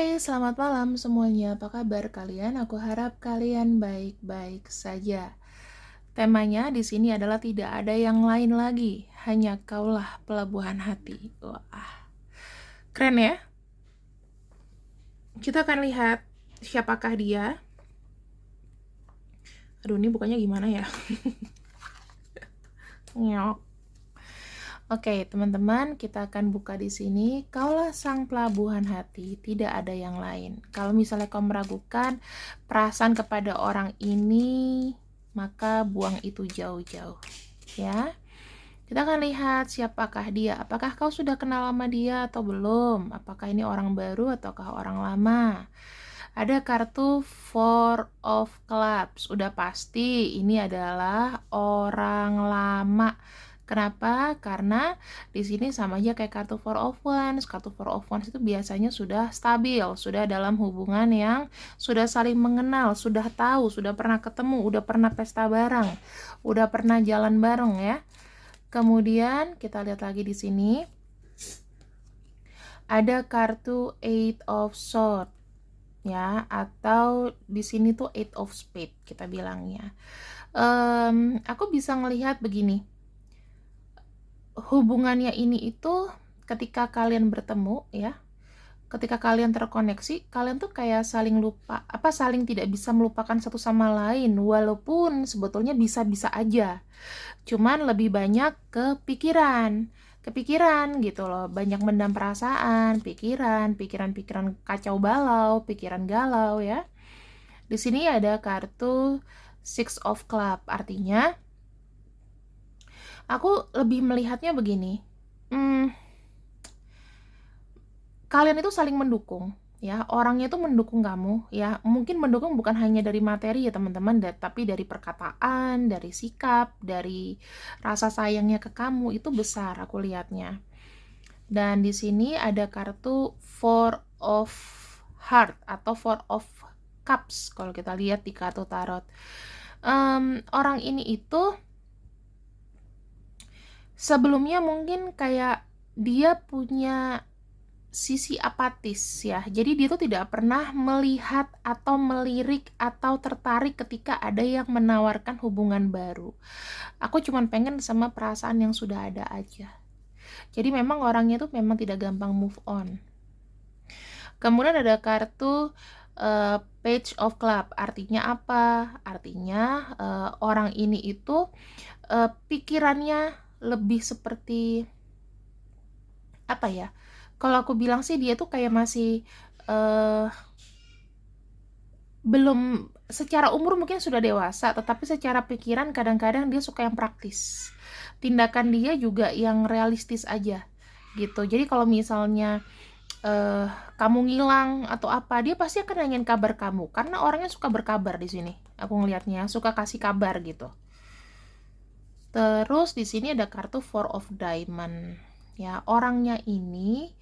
Hai, selamat malam semuanya. Apa kabar kalian? Aku harap kalian baik-baik saja. Temanya di sini adalah tidak ada yang lain lagi, hanya kaulah pelabuhan hati. Wah, keren ya? Kita akan lihat siapakah dia. Aduh, ini bukannya gimana ya? Nyok. Oke, teman-teman, kita akan buka di sini. Kaulah sang pelabuhan hati, tidak ada yang lain. Kalau misalnya kau meragukan perasaan kepada orang ini, maka buang itu jauh-jauh, ya. Kita akan lihat siapakah dia. Apakah kau sudah kenal sama dia atau belum? Apakah ini orang baru ataukah orang lama? Ada kartu Four of Clubs. Udah pasti ini adalah orang lama. Kenapa? Karena di sini sama aja kayak kartu Four of Wands. Kartu Four of Wands itu biasanya sudah stabil, sudah dalam hubungan yang sudah saling mengenal, sudah tahu, sudah pernah ketemu, udah pernah pesta bareng, udah pernah jalan bareng ya. Kemudian kita lihat lagi di sini ada kartu Eight of Swords ya, atau di sini tuh Eight of Spades kita bilangnya. Aku bisa ngelihat begini, hubungannya ini itu ketika kalian bertemu ya, ketika kalian terkoneksi, kalian tuh kayak saling lupa, saling tidak bisa melupakan satu sama lain, walaupun sebetulnya bisa-bisa aja. Cuman lebih banyak kepikiran gitu loh, banyak mendam perasaan, pikiran kacau balau, pikiran galau ya. Di sini ada kartu Six of Club, artinya aku lebih melihatnya begini, kalian itu saling mendukung ya, orangnya itu mendukung kamu ya, mungkin mendukung bukan hanya dari materi ya teman-teman, tapi dari perkataan, dari sikap, dari rasa sayangnya ke kamu itu besar aku lihatnya. Dan di sini ada kartu Four of Heart atau Four of Cups kalau kita lihat di kartu tarot. Orang ini itu sebelumnya mungkin kayak dia punya sisi apatis ya, jadi dia tuh tidak pernah melihat atau melirik atau tertarik ketika ada yang menawarkan hubungan baru. Aku cuman pengen sama perasaan yang sudah ada aja. Jadi memang orangnya tuh memang tidak gampang move on. Kemudian ada kartu Page of Club, artinya apa? Artinya orang ini itu pikirannya lebih seperti apa ya? Kalau aku bilang sih dia tuh kayak masih belum, secara umur mungkin sudah dewasa, tetapi secara pikiran kadang-kadang dia suka yang praktis. Tindakan dia juga yang realistis aja gitu. Jadi kalau misalnya kamu ngilang atau apa, dia pasti akan nanyain kabar kamu karena orangnya suka berkabar di sini. Aku ngelihatnya suka kasih kabar gitu. Terus di sini ada kartu Four of Diamond. Ya, orangnya ini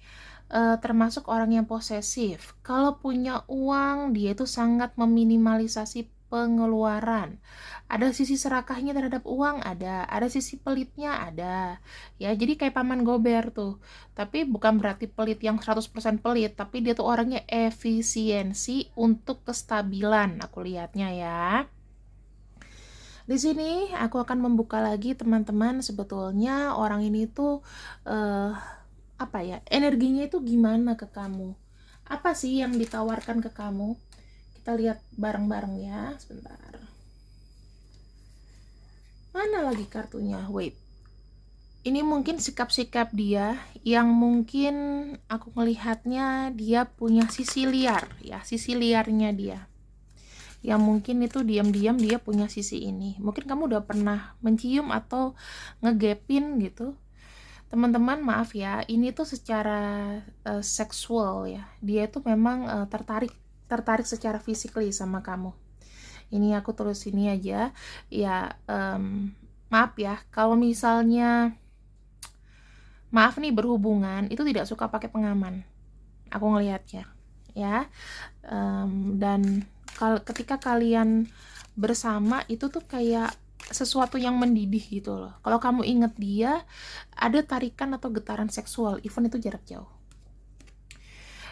termasuk orang yang posesif. Kalau punya uang, dia itu sangat meminimalisasi pengeluaran. Ada sisi serakahnya terhadap uang, ada sisi pelitnya, ada. Ya, jadi kayak paman gober tuh. Tapi bukan berarti pelit yang 100% pelit, tapi dia tuh orangnya efisiensi untuk kestabilan, aku lihatnya ya. Di sini aku akan membuka lagi teman-teman, sebetulnya orang ini tuh energinya itu gimana ke kamu, apa sih yang ditawarkan ke kamu. Kita lihat bareng-bareng ya, sebentar. Mana lagi kartunya? Wait, ini mungkin sikap-sikap dia yang mungkin aku melihatnya dia punya sisi liar ya, sisi liarnya dia yang mungkin itu diam-diam dia punya sisi ini. Mungkin kamu udah pernah mencium atau ngegepin gitu. Teman-teman maaf ya, ini tuh secara seksual ya, dia itu memang tertarik secara physically sama kamu. Ini aku tulis ini aja ya, maaf ya kalau misalnya berhubungan itu tidak suka pakai pengaman, aku ngelihatnya ya. Dan ketika kalian bersama itu tuh kayak sesuatu yang mendidih gitu loh. Kalau kamu inget dia, ada tarikan atau getaran seksual, even itu jarak jauh.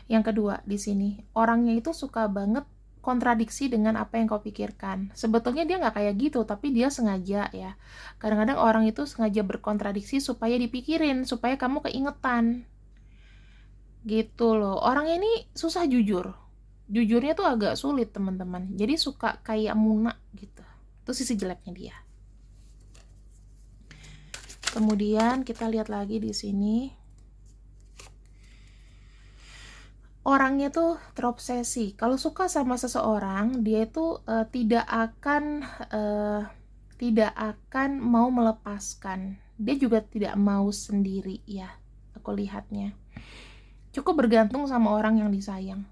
Yang kedua di sini, orangnya itu suka banget kontradiksi dengan apa yang kau pikirkan. Sebetulnya dia nggak kayak gitu, tapi dia sengaja ya. Kadang-kadang orang itu sengaja berkontradiksi supaya dipikirin, supaya kamu keingetan. Gitu loh. Orangnya ini susah jujur. Jujurnya tuh agak sulit, teman-teman. Jadi suka kayak muna gitu. Itu sisi jeleknya dia. Kemudian kita lihat lagi di sini. Orangnya tuh terobsesi. Kalau suka sama seseorang, dia itu tidak akan mau melepaskan. Dia juga tidak mau sendiri ya. Aku lihatnya. Cukup bergantung sama orang yang disayang.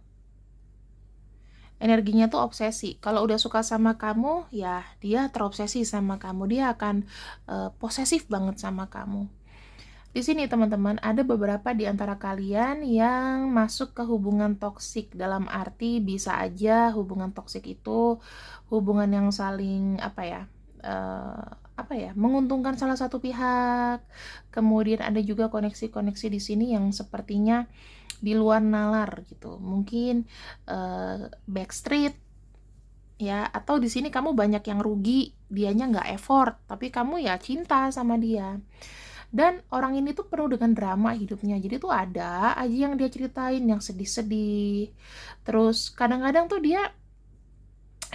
Energinya tuh obsesi. Kalau udah suka sama kamu, ya dia terobsesi sama kamu. Dia akan posesif banget sama kamu. Di sini teman-teman, ada beberapa di antara kalian yang masuk ke hubungan toksik. Dalam arti bisa aja hubungan toksik itu hubungan yang saling menguntungkan salah satu pihak. Kemudian ada juga koneksi-koneksi di sini yang sepertinya di luar nalar gitu. Mungkin backstreet ya, atau di sini kamu banyak yang rugi, dianya nggak effort, tapi kamu ya cinta sama dia. Dan orang ini tuh penuh dengan drama hidupnya. Jadi tuh ada aja yang dia ceritain yang sedih-sedih. Terus kadang-kadang tuh dia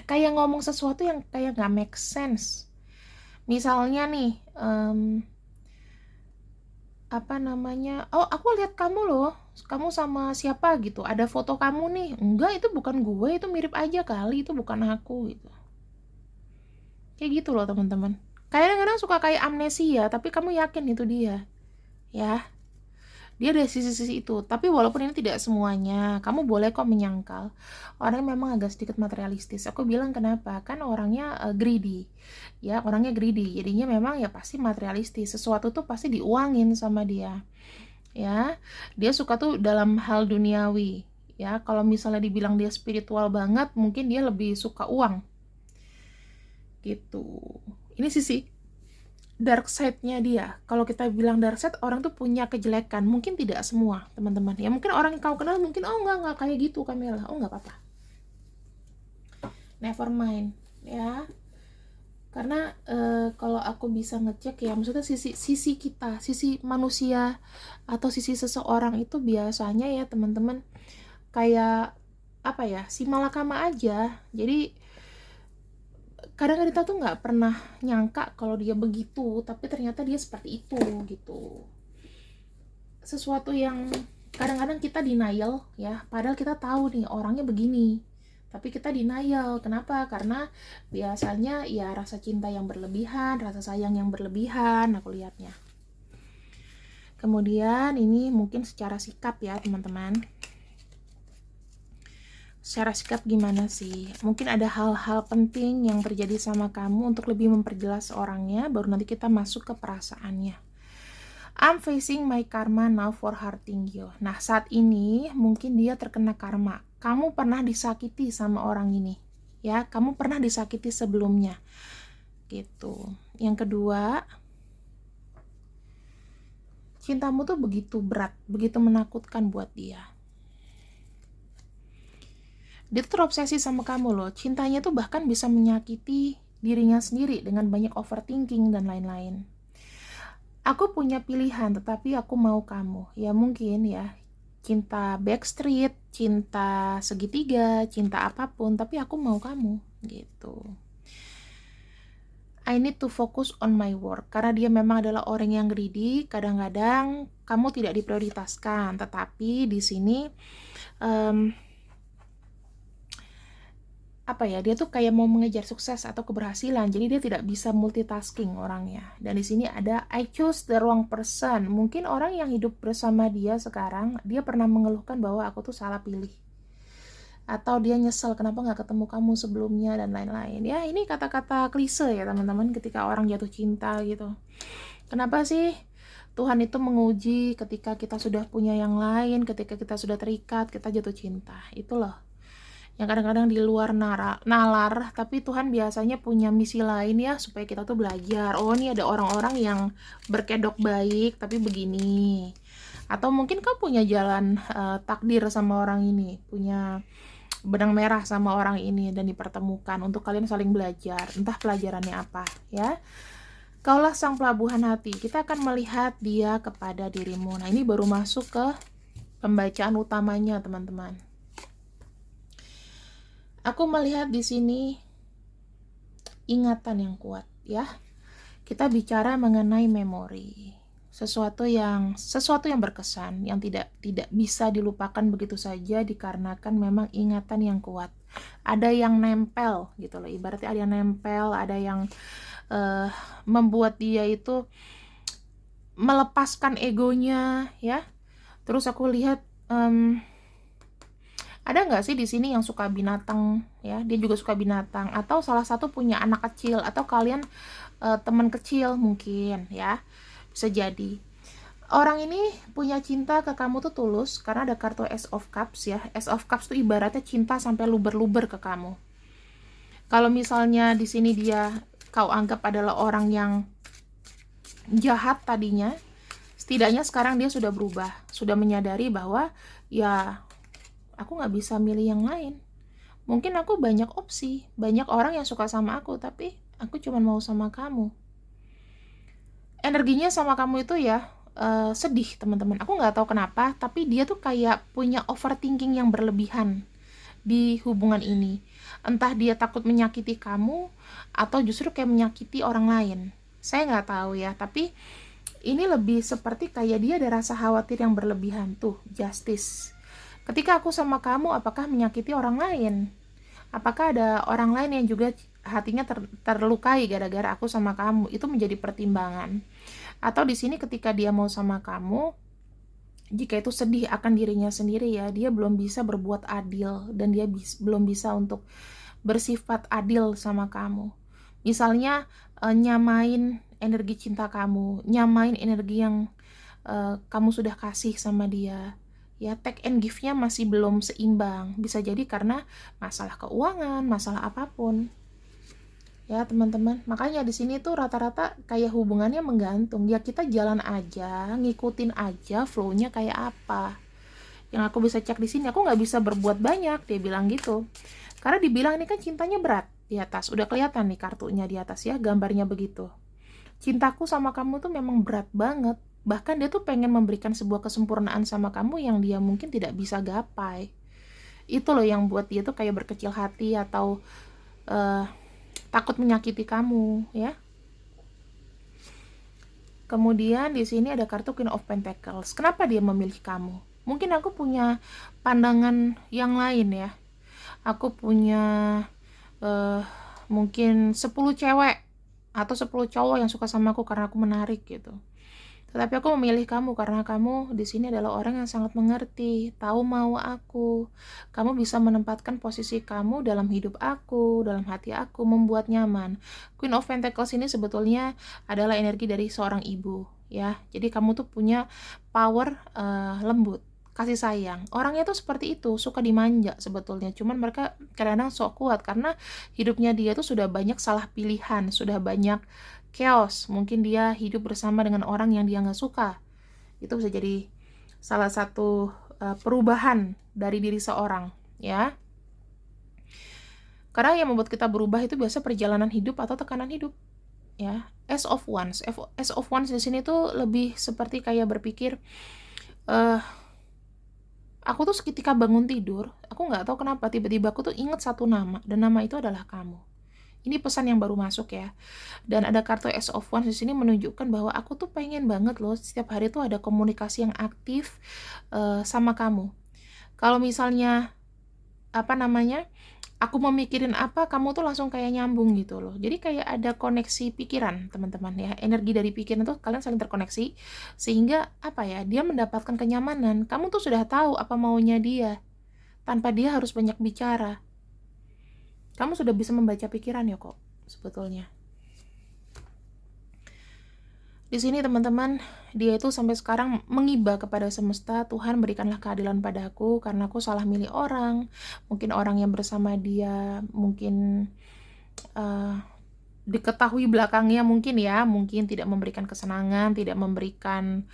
kayak ngomong sesuatu yang kayak gak make sense. Misalnya nih, oh aku lihat kamu loh, kamu sama siapa gitu, ada foto kamu nih. Enggak, itu bukan gue, itu mirip aja kali, itu bukan aku gitu. Kayak gitu loh teman-teman. Kadang-kadang suka kayak amnesia, tapi kamu yakin itu dia. Ya, dia ada sisi-sisi itu. Tapi walaupun ini tidak semuanya, kamu boleh kok menyangkal. Orangnya memang agak sedikit materialistis. Aku bilang kenapa? Kan orangnya greedy. Ya, orangnya greedy. Jadinya memang ya pasti materialistis. Sesuatu tuh pasti diuangin sama dia. Ya, dia suka tuh dalam hal duniawi. Ya, kalau misalnya dibilang dia spiritual banget, mungkin dia lebih suka uang. Gitu. Ini sisi dark side-nya dia. Kalau kita bilang dark side, orang tuh punya kejelekan. Mungkin tidak semua, teman-teman. Ya mungkin orang yang kau kenal mungkin, oh enggak kayak gitu Kamela. Oh enggak apa-apa. Never mind, ya. Karena kalau aku bisa ngecek ya, maksudnya sisi kita, sisi manusia atau sisi seseorang itu biasanya ya, teman-teman, kayak si malakama aja. Jadi kadang kita tuh nggak pernah nyangka kalau dia begitu, tapi ternyata dia seperti itu gitu. Sesuatu yang kadang-kadang kita denial ya, padahal kita tahu nih orangnya begini, tapi kita denial. Kenapa? Karena biasanya ya rasa cinta yang berlebihan, rasa sayang yang berlebihan, aku lihatnya. Kemudian ini mungkin secara sikap ya teman-teman. Secara sikap gimana sih? Mungkin ada hal-hal penting yang terjadi sama kamu untuk lebih memperjelas orangnya, baru nanti kita masuk ke perasaannya. I'm facing my karma now for hurting you. Nah, saat ini mungkin dia terkena karma. Kamu pernah disakiti sama orang ini. Ya, kamu pernah disakiti sebelumnya. Gitu. Yang kedua, cintamu tuh begitu berat, begitu menakutkan buat dia. Dia tuh terobsesi sama kamu loh. Cintanya tuh bahkan bisa menyakiti dirinya sendiri dengan banyak overthinking dan lain-lain. Aku punya pilihan, tetapi aku mau kamu. Ya mungkin ya, cinta backstreet, cinta segitiga, cinta apapun, tapi aku mau kamu gitu. I need to focus on my work. Karena dia memang adalah orang yang greedy, kadang-kadang kamu tidak diprioritaskan. Tetapi di sini dia tuh kayak mau mengejar sukses atau keberhasilan, jadi dia tidak bisa multitasking orangnya. Dan di sini ada I choose the wrong person. Mungkin orang yang hidup bersama dia sekarang, dia pernah mengeluhkan bahwa aku tuh salah pilih, atau dia nyesel kenapa nggak ketemu kamu sebelumnya dan lain-lain. Ya ini kata-kata klise ya teman-teman, ketika orang jatuh cinta gitu. Kenapa sih Tuhan itu menguji ketika kita sudah punya yang lain, ketika kita sudah terikat, kita jatuh cinta. Itu loh yang kadang-kadang di luar nalar, tapi Tuhan biasanya punya misi lain ya, supaya kita tuh belajar. Oh, ini ada orang-orang yang berkedok baik tapi begini, Atau mungkin kamu punya jalan takdir sama orang ini, punya benang merah sama orang ini dan dipertemukan untuk kalian saling belajar, entah pelajarannya apa ya. Kaulah sang pelabuhan hati, kita akan melihat dia kepada dirimu. Nah, ini baru masuk ke pembacaan utamanya, teman-teman. Aku melihat di sini ingatan yang kuat ya. Kita bicara mengenai memori. Sesuatu yang berkesan, yang tidak bisa dilupakan begitu saja dikarenakan memang ingatan yang kuat. Ada yang nempel gitu loh, ibaratnya ada yang nempel, ada yang membuat dia itu melepaskan egonya ya. Terus aku lihat ada nggak sih di sini yang suka binatang ya? Dia juga suka binatang, atau salah satu punya anak kecil, atau kalian teman kecil mungkin ya, bisa jadi. Orang ini punya cinta ke kamu tuh tulus karena ada kartu Ace of Cups ya. Ace of Cups tuh ibaratnya cinta sampai luber-luber ke kamu. Kalau misalnya di sini dia kau anggap adalah orang yang jahat tadinya, setidaknya sekarang dia sudah berubah, sudah menyadari bahwa ya aku nggak bisa milih yang lain. Mungkin aku banyak opsi, banyak orang yang suka sama aku, tapi aku cuma mau sama kamu. Energinya sama kamu itu ya sedih, teman-teman. Aku nggak tahu kenapa, tapi dia tuh kayak punya overthinking yang berlebihan di hubungan ini. Entah dia takut menyakiti kamu, atau justru kayak menyakiti orang lain. Saya nggak tahu ya, tapi ini lebih seperti kayak dia ada rasa khawatir yang berlebihan. Tuh, justice. Ketika aku sama kamu, apakah menyakiti orang lain? Apakah ada orang lain yang juga hatinya terlukai gara-gara aku sama kamu? Itu menjadi pertimbangan. Atau di sini ketika dia mau sama kamu, jika itu sedih akan dirinya sendiri ya, dia belum bisa berbuat adil dan dia belum bisa untuk bersifat adil sama kamu. Misalnya nyamain energi cinta kamu, nyamain energi yang kamu sudah kasih sama dia. Ya, take and give-nya masih belum seimbang. Bisa jadi karena masalah keuangan, masalah apapun. Ya, teman-teman. Makanya di sini tuh rata-rata kayak hubungannya menggantung. Ya, kita jalan aja, ngikutin aja flow-nya kayak apa. Yang aku bisa cek di sini, aku nggak bisa berbuat banyak, dia bilang gitu. Karena dibilang ini kan cintanya berat di atas. Udah kelihatan nih kartunya di atas ya, gambarnya begitu. Cintaku sama kamu tuh memang berat banget. Bahkan dia tuh pengen memberikan sebuah kesempurnaan sama kamu yang dia mungkin tidak bisa gapai. Itu loh yang buat dia tuh kayak berkecil hati atau takut menyakiti kamu ya. Kemudian di sini ada kartu Queen of Pentacles. Kenapa dia memilih kamu? Mungkin aku punya pandangan yang lain ya. Aku punya mungkin 10 cewek atau 10 cowok yang suka sama aku karena aku menarik gitu. Tetapi aku memilih kamu karena kamu di sini adalah orang yang sangat mengerti, tahu mau aku. Kamu bisa menempatkan posisi kamu dalam hidup aku, dalam hati aku, membuat nyaman. Queen of Pentacles ini sebetulnya adalah energi dari seorang ibu, ya. Jadi kamu tuh punya power lembut, kasih sayang. Orangnya tuh seperti itu, suka dimanja sebetulnya. Cuman mereka kadang-kadang sok kuat karena hidupnya dia tuh sudah banyak salah pilihan, sudah banyak chaos. Mungkin dia hidup bersama dengan orang yang dia nggak suka. Itu bisa jadi salah satu perubahan dari diri seorang, ya. Karena yang membuat kita berubah itu biasa perjalanan hidup atau tekanan hidup, ya. Ace of Wands. Ace of Wands di sini tuh lebih seperti kayak berpikir, aku tuh ketika bangun tidur, aku nggak tahu kenapa tiba-tiba aku tuh inget satu nama, dan nama itu adalah kamu. Ini pesan yang baru masuk ya. Dan ada kartu Ace of Wands di sini menunjukkan bahwa aku tuh pengen banget loh setiap hari tuh ada komunikasi yang aktif sama kamu. Kalau misalnya apa namanya, aku mau mikirin apa, kamu tuh langsung kayak nyambung gitu loh. Jadi kayak ada koneksi pikiran, teman-teman ya. Energi dari pikiran tuh kalian saling terkoneksi sehingga apa ya, dia mendapatkan kenyamanan. Kamu tuh sudah tahu apa maunya dia tanpa dia harus banyak bicara. Kamu sudah bisa membaca pikiran ya kok, sebetulnya. Di sini teman-teman, dia itu sampai sekarang mengiba kepada semesta, Tuhan berikanlah keadilan padaku karena aku salah milih orang. Mungkin orang yang bersama dia, mungkin diketahui belakangnya mungkin ya, mungkin tidak memberikan kesenangan, tidak memberikan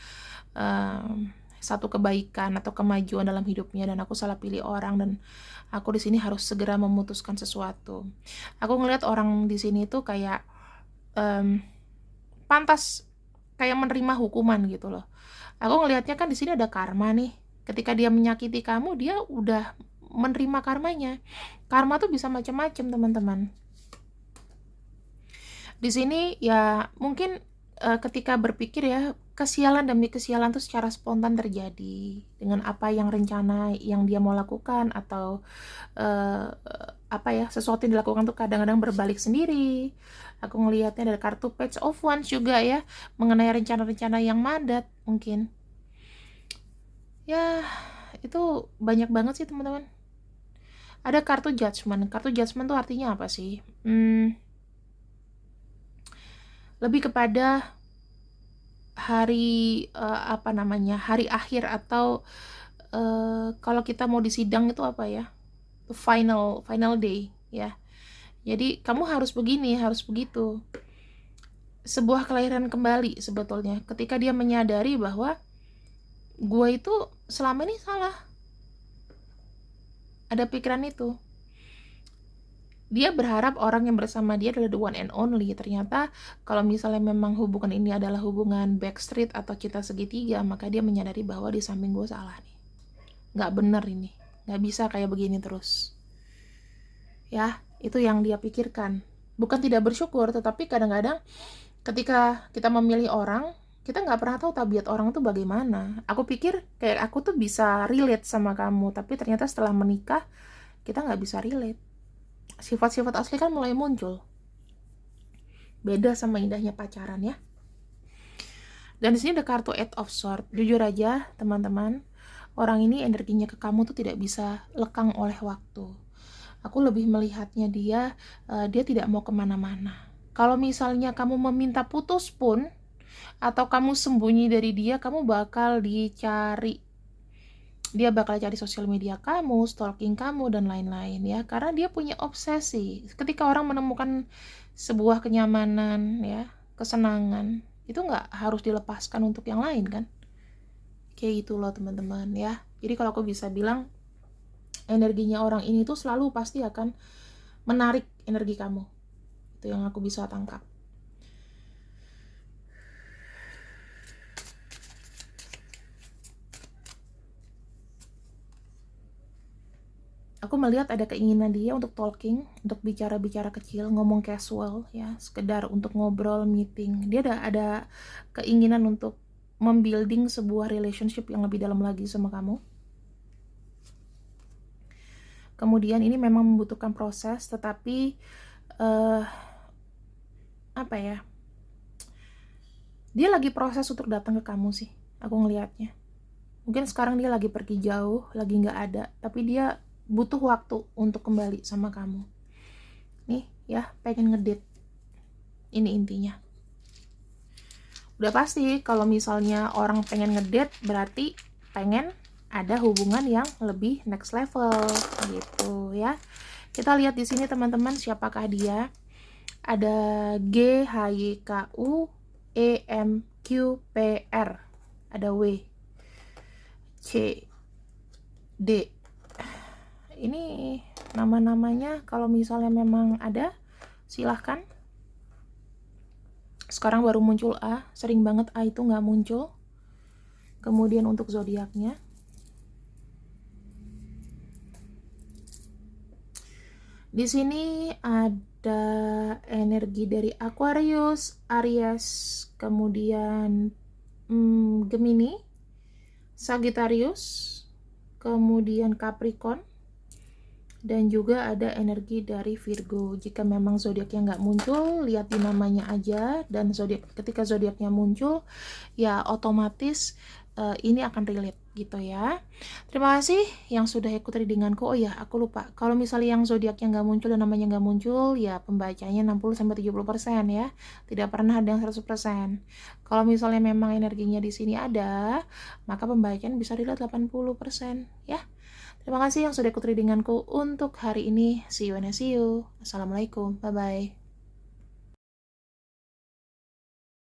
satu kebaikan atau kemajuan dalam hidupnya, dan aku salah pilih orang, dan aku di sini harus segera memutuskan sesuatu. Aku ngelihat orang di sini tuh kayak pantas kayak menerima hukuman gitu loh. Aku ngelihatnya kan di sini ada karma nih. Ketika dia menyakiti kamu, dia udah menerima karmanya. Karma tuh bisa macam-macam, teman-teman. Di sini ya mungkin ketika berpikir ya, kesialan demi kesialan tuh secara spontan terjadi dengan apa yang rencana yang dia mau lakukan, atau apa ya, sesuatu yang dilakukan tuh kadang-kadang berbalik sendiri. Aku ngelihatnya dari kartu Page of Wands juga ya, mengenai rencana-rencana yang mandat mungkin. Ya, itu banyak banget sih, teman-teman. Ada kartu Judgment. Kartu Judgment tuh artinya apa sih? Lebih kepada hari apa namanya? Hari akhir, atau kalau kita mau disidang itu apa ya? Final day ya. Jadi kamu harus begini, harus begitu. Sebuah kelahiran kembali sebetulnya. Ketika dia menyadari bahwa gue itu selama ini salah. Ada pikiran itu. Dia berharap orang yang bersama dia adalah the one and only. Ternyata kalau misalnya memang hubungan ini adalah hubungan backstreet atau cinta segitiga, maka dia menyadari bahwa di samping gue salah nih. Gak bener ini. Gak bisa kayak begini terus. Ya, itu yang dia pikirkan. Bukan tidak bersyukur, tetapi kadang-kadang ketika kita memilih orang, kita nggak pernah tahu tabiat orang itu bagaimana. Aku pikir kayak aku tuh bisa relate sama kamu, tapi ternyata setelah menikah, kita nggak bisa relate. Sifat-sifat asli kan mulai muncul. Beda sama indahnya pacaran ya. Dan di sini ada kartu Eight of Swords. Jujur aja, teman-teman, orang ini energinya ke kamu tuh tidak bisa lekang oleh waktu. Aku lebih melihatnya dia tidak mau kemana-mana. Kalau misalnya kamu meminta putus pun, atau kamu sembunyi dari dia, kamu bakal dicari. Dia bakal cari sosial media kamu, stalking kamu, dan lain-lain ya. Karena dia punya obsesi. Ketika orang menemukan sebuah kenyamanan ya, kesenangan, itu nggak harus dilepaskan untuk yang lain kan. Kayak gitu loh, teman-teman ya. Jadi kalau aku bisa bilang, energinya orang ini tuh selalu pasti akan menarik energi kamu. Itu yang aku bisa tangkap. Aku melihat ada keinginan dia untuk talking, untuk bicara-bicara kecil, ngomong casual ya, sekedar untuk ngobrol, meeting. Dia ada keinginan untuk membuilding sebuah relationship yang lebih dalam lagi sama kamu. Kemudian ini memang membutuhkan proses, tetapi apa ya? Dia lagi proses untuk datang ke kamu sih, aku ngelihatnya. Mungkin sekarang dia lagi pergi jauh, lagi nggak ada, tapi dia butuh waktu untuk kembali sama kamu. Nih ya, pengen ngedate. Ini intinya. Udah pasti kalau misalnya orang pengen ngedate, berarti pengen ada hubungan yang lebih next level gitu ya. Kita lihat di sini, teman-teman, siapakah dia. Ada G H Y K U E M Q P R. Ada W C D. Ini nama-namanya kalau misalnya memang ada, silahkan. Sekarang baru muncul A, sering banget A itu nggak muncul. Kemudian untuk zodiaknya, di sini ada energi dari Aquarius, Aries, kemudian Gemini, Sagittarius, kemudian Capricorn, dan juga ada energi dari Virgo. Jika memang zodiaknya nggak muncul, lihat di namanya aja, dan ketika zodiaknya muncul ya otomatis ini akan relate gitu ya. Terima kasih yang sudah ikut readinganku. Oh ya, aku lupa, kalau misalnya yang zodiaknya nggak muncul dan namanya nggak muncul, ya pembacanya 60-70% ya, tidak pernah ada yang 100%. Kalau misalnya memang energinya di sini ada, maka pembacaan bisa dilihat 80% ya. Terima kasih yang sudah ikut readinganku untuk hari ini. See you and I see you. Assalamualaikum. Bye-bye.